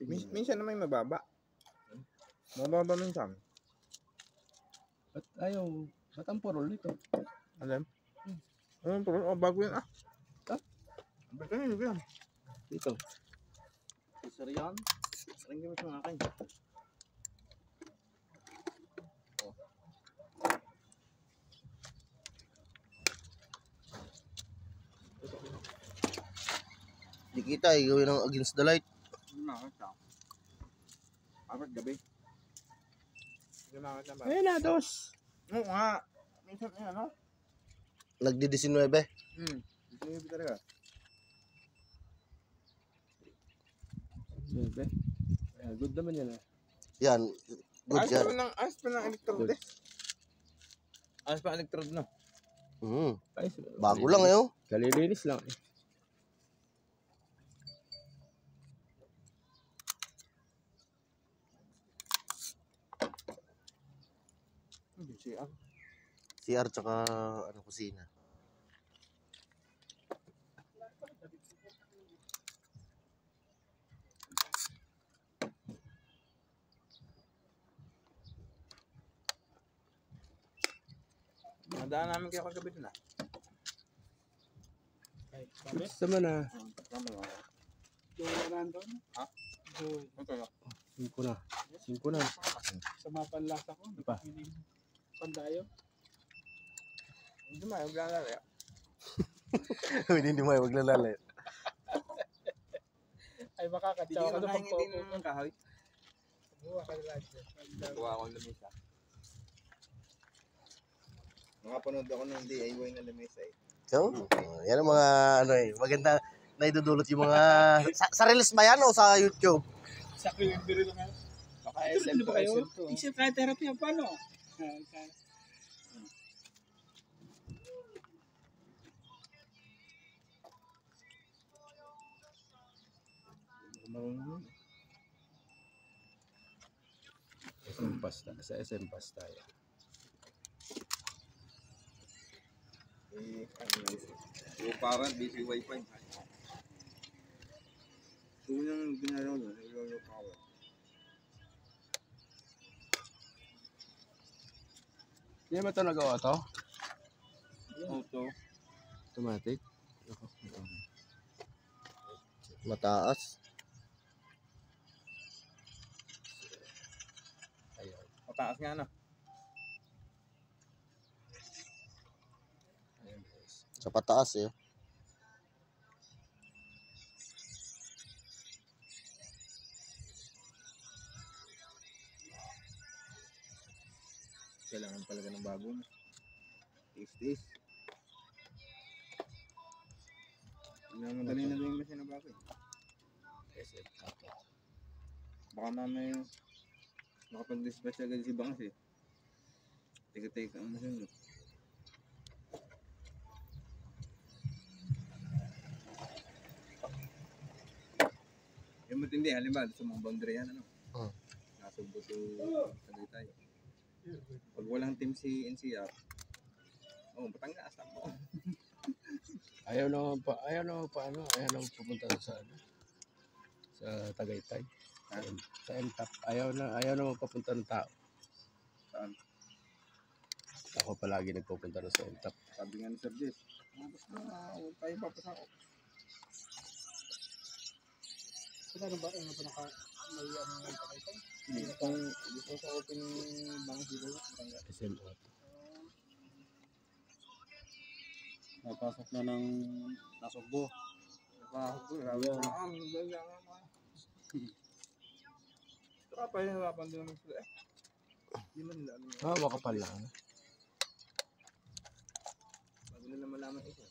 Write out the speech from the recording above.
Minsan naman mababa. Mababa minsan. Ba't ayaw? Ba't ang purol nito? Alam? Bago yun ah. Bago yun. Dito. Sir yan. Parang gamit yung akin. Di kita gawin ng against the light. Apat gabi. Ayun na, dos. Oo nga. Minsan ano? Nagdi-19. Hindi talaga. Siyempre. Good naman yan. Yan. Good yan. Ayos pa ng electrode eh. Ayos pa ang electrode no? Ayos. Bago lang eh. Kalilinis lang eh. CR tsaka ano, kusina. Nadaan namin kayo kagabi dun ah. Sama na. Doon nandun. Ha? Doon. Okay. 5 na. 5 na. Sa mapanlasa ko. Pa. Pandayo. Hindi mo, maglalala. Hindi mo ay maglalala. Ay makakatsaw ka na pagpapos. ng kahoy. Buwa ka na lang dyan. Kuha akong lamesa. Nakapanood ako ng DIY na lamesa eh. So, yan ang mga ano eh. Maganda na idudulot yung mga... sa Reels ba yan o sa YouTube? Sa biro lang yan. Baka SM to SM to. Isip kaya therapy ang paano? SM Pasta. Sa SM Pasta yan. Yung parang busy wifi. Unang ginalaw nyo, yung power. Hindi ba ito nagawa to? Auto. Automatic? Mataas. Ayun. Mataas nga na. Ayun guys. Sa pataas eh. Kailangan talaga ng bagong taste. Madali na din kasi na bago eh. SM Pasta. Baka mamaya makapag-dispatch agad si Bangs eh. Teka ang masin. Yung matindi, halimbawa sa mga boundary yan, ano? Nasugbo to Tagaytay. Pag walang team si NCR, Batangas ako. Ayaw naman pupunta sa Tagaytay. Sa MTAP. Ayaw naman papunta ng tao. Saan? Ako palagi nagpupunta na sa MTAP. Sabi nga ni Sir Jess, basta huwag tayo papasako. Ano ba? Ano ba may ano yung pakitay? Gusto sa open Bangs dito, Batangas. SM Auto. Napasok na ng nasugbo. Saka pa hirapan din naman sila eh. Hindi man nila ano yun. Makapal lang. Bago nila malaman ito.